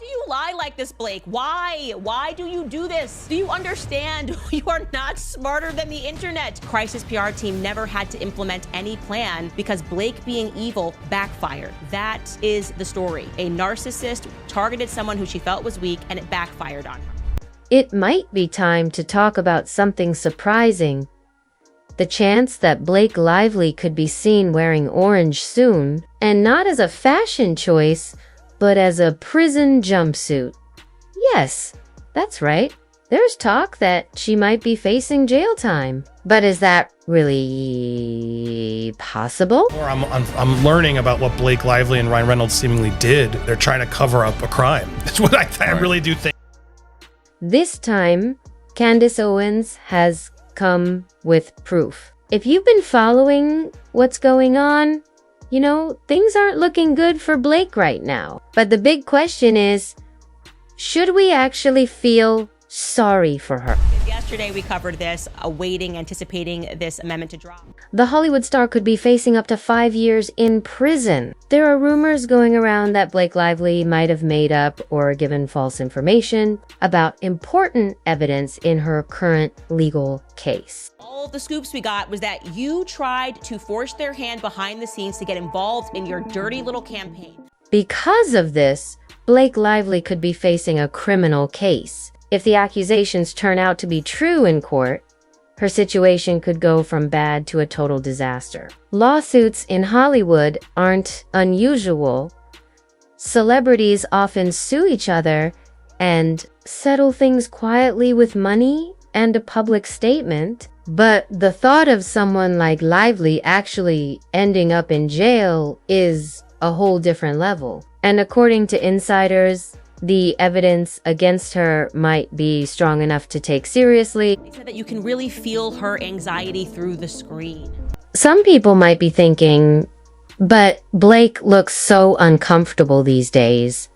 do you lie like this, Blake? Why? Why do you do this? Do you understand? You are not smarter than the internet. Crisis PR team never had to implement any plan because Blake being evil backfired. That is the story. A narcissist targeted someone who she felt was weak, and it backfired on her. It might be time to talk about something surprising. The chance that Blake Lively could be seen wearing orange soon, and not as a fashion choice, but as a prison jumpsuit. Yes, that's right. There's talk that she might be facing jail time. But is that really possible? Or I'm learning about what Blake Lively and Ryan Reynolds seemingly did. They're trying to cover up a crime. That's what I really do think. This time, Candace Owens has come with proof. If you've been following what's going on, you know, things aren't looking good for Blake right now. But the big question is, should we actually feel sorry for her? Yesterday we covered this, anticipating this amendment to drop. The Hollywood star could be facing up to 5 years in prison. There are rumors going around that Blake Lively might have made up or given false information about important evidence in her current legal case. All of the scoops we got was that you tried to force their hand behind the scenes to get involved in your dirty little campaign. Because of this, Blake Lively could be facing a criminal case. If the accusations turn out to be true in court, her situation could go from bad to a total disaster. Lawsuits in Hollywood aren't unusual. Celebrities often sue each other and settle things quietly with money and a public statement. But the thought of someone like Lively actually ending up in jail is a whole different level. And according to insiders, the evidence against her might be strong enough to take seriously. They said that you can really feel her anxiety through the screen. Some people might be thinking, but Blake looks so uncomfortable these days.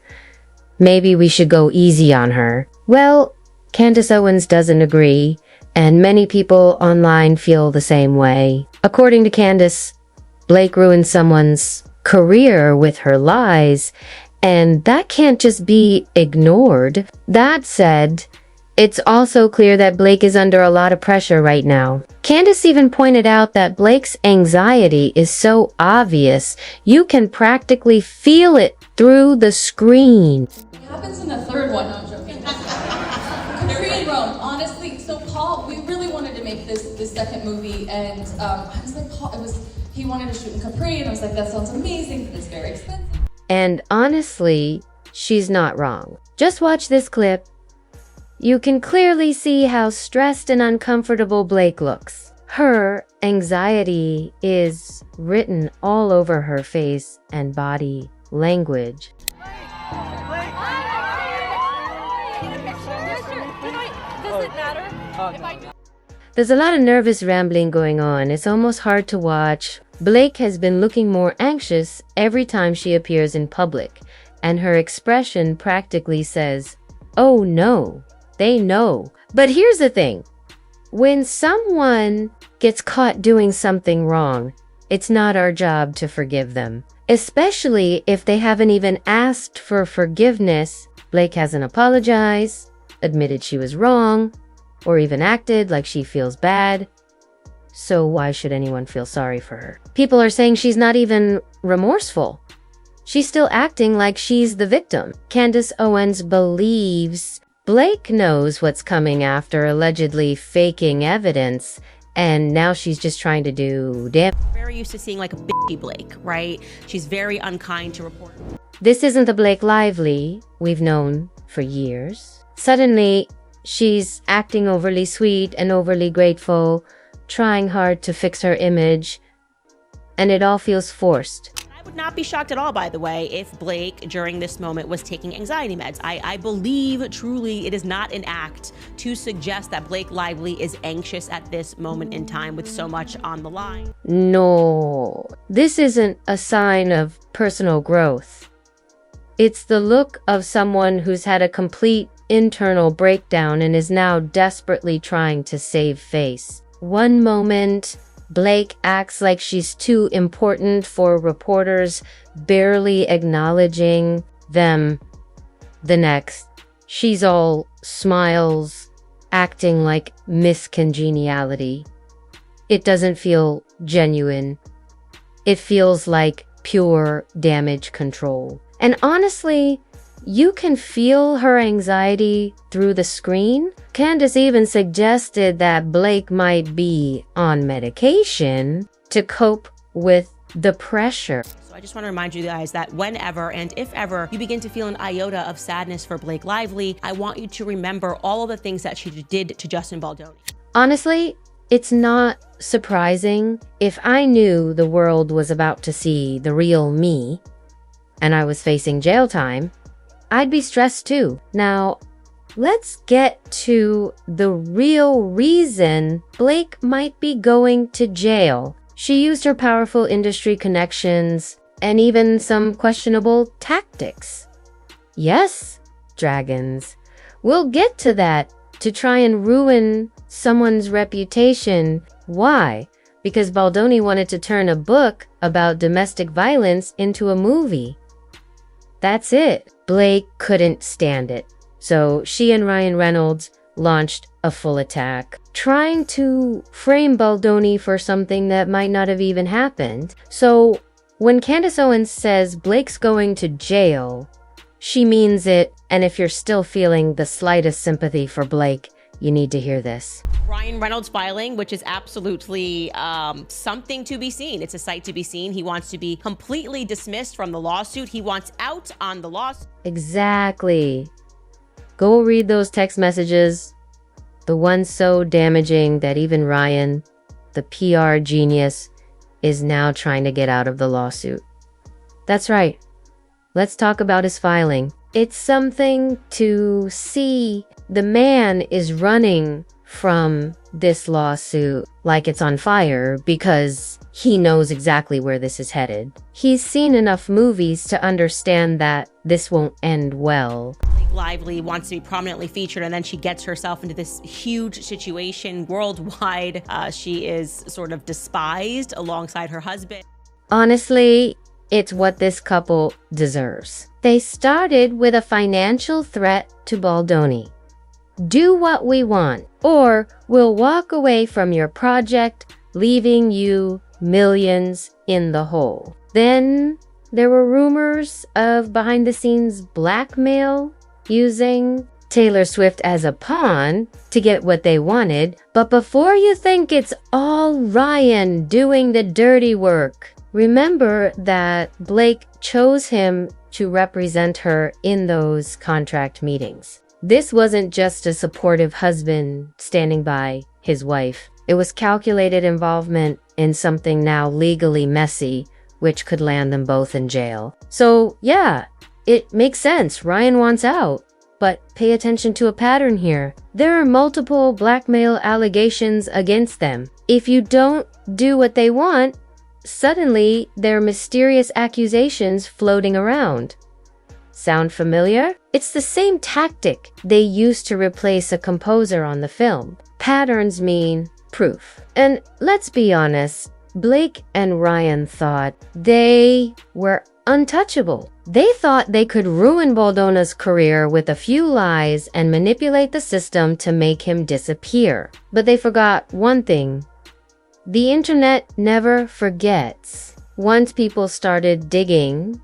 Maybe we should go easy on her. Well, Candace Owens doesn't agree, and many people online feel the same way. According to Candace, Blake ruined someone's career with her lies, and that can't just be ignored. That said, it's also clear that Blake is under a lot of pressure right now. Candace even pointed out that Blake's anxiety is so obvious, you can practically feel it through the screen. It happens in the third one, no, I'm joking. Capri and Rome, honestly, so Paul, we really wanted to make this second movie, and I was like, Paul, he wanted to shoot in Capri, and I was like, that sounds amazing, but it's very expensive. And honestly, she's not wrong. Just watch this clip. You can clearly see how stressed and uncomfortable Blake looks. Her anxiety is written all over her face and body language. Does it matter? There's a lot of nervous rambling going on. It's almost hard to watch. Blake has been looking more anxious every time she appears in public, and her expression practically says, "Oh no, they know." But here's the thing. When someone gets caught doing something wrong, it's not our job to forgive them, especially if they haven't even asked for forgiveness. Blake hasn't apologized, admitted she was wrong, or even acted like she feels bad. So why should anyone feel sorry for her? People are saying she's not even remorseful. She's still acting like she's the victim. Candace Owens believes Blake knows what's coming after allegedly faking evidence, and now she's just trying to do damage. Very used to seeing like a bitchy Blake, right? She's very unkind to reporters. This isn't the Blake Lively we've known for years. Suddenly, she's acting overly sweet and overly grateful, trying hard to fix her image, and it all feels forced. I would not be shocked at all, by the way, if Blake during this moment was taking anxiety meds. I believe truly it is not an act to suggest that Blake Lively is anxious at this moment in time with so much on the line. No, this isn't a sign of personal growth. It's the look of someone who's had a complete internal breakdown and is now desperately trying to save face. One moment, Blake acts like she's too important for reporters, barely acknowledging them. The next, she's all smiles, acting like Miss Congeniality. It doesn't feel genuine. It feels like pure damage control. And honestly, you can feel her anxiety through the screen. Candace even suggested that Blake might be on medication to cope with the pressure. So I just want to remind you guys that whenever and if ever you begin to feel an iota of sadness for Blake Lively, I want you to remember all of the things that she did to Justin Baldoni. Honestly, it's not surprising. If I knew the world was about to see the real me and I was facing jail time, I'd be stressed too. Now, let's get to the real reason Blake might be going to jail. She used her powerful industry connections and even some questionable tactics. Yes, dragons. We'll get to that, to try and ruin someone's reputation. Why? Because Baldoni wanted to turn a book about domestic violence into a movie. That's it. Blake couldn't stand it. So she and Ryan Reynolds launched a full attack, trying to frame Baldoni for something that might not have even happened. So when Candace Owens says Blake's going to jail, she means it. And if you're still feeling the slightest sympathy for Blake, you need to hear this. Ryan Reynolds filing, which is absolutely something to be seen. It's a sight to be seen. He wants to be completely dismissed from the lawsuit. He wants out on the lawsuit. Exactly. Go read those text messages. The ones so damaging that even Ryan, the PR genius, is now trying to get out of the lawsuit. That's right. Let's talk about his filing. It's something to see. The man is running from this lawsuit like it's on fire because he knows exactly where this is headed. He's seen enough movies to understand that this won't end well. Blake Lively wants to be prominently featured, and then she gets herself into this huge situation worldwide. She is sort of despised alongside her husband. Honestly, it's what this couple deserves. They started with a financial threat to Baldoni. Do what we want, or we'll walk away from your project, leaving you millions in the hole. Then there were rumors of behind-the-scenes blackmail, using Taylor Swift as a pawn to get what they wanted. But before you think it's all Ryan doing the dirty work, remember that Blake chose him to represent her in those contract meetings. This wasn't just a supportive husband standing by his wife. It was calculated involvement in something now legally messy, which could land them both in jail. So yeah, it makes sense. Ryan wants out. But pay attention to a pattern here. There are multiple blackmail allegations against them. If you don't do what they want, suddenly there are mysterious accusations floating around. Sound familiar? It's the same tactic they used to replace a composer on the film. Patterns mean proof. And let's be honest, Blake and Ryan thought they were untouchable. They thought they could ruin Baldoni's career with a few lies and manipulate the system to make him disappear. But they forgot one thing. The internet never forgets. Once people started digging,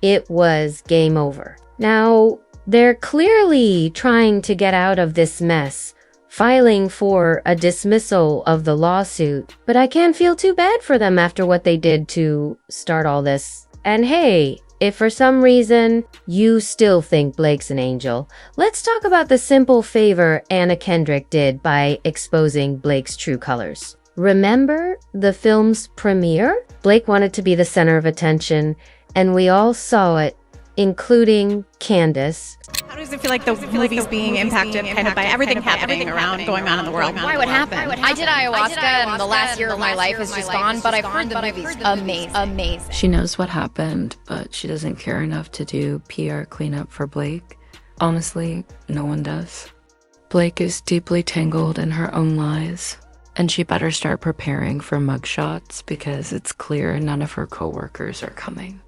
it was game over. Now, they're clearly trying to get out of this mess, filing for a dismissal of the lawsuit, but I can't feel too bad for them after what they did to start all this. And hey, if for some reason you still think Blake's an angel, let's talk about the simple favor Anna Kendrick did by exposing Blake's true colors. Remember the film's premiere? Blake wanted to be the center of attention, and we all saw it, including Candace. How does it feel like the movie's being impacted kind of by everything happening around, going on in the world? Why would happen? I did ayahuasca, and the last year of my life is just gone, but I've heard the movie's amazing. She knows what happened, but she doesn't care enough to do PR cleanup for Blake. Honestly, no one does. Blake is deeply tangled in her own lies, and she better start preparing for mugshots because it's clear none of her coworkers are coming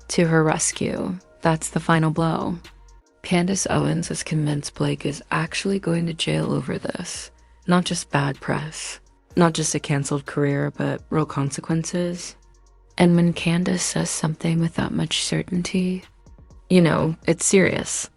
to her rescue. That's the final blow. Candace Owens is convinced Blake is actually going to jail over this. Not just bad press. Not just a canceled career, but real consequences. And when Candace says something with that much certainty, you know, it's serious.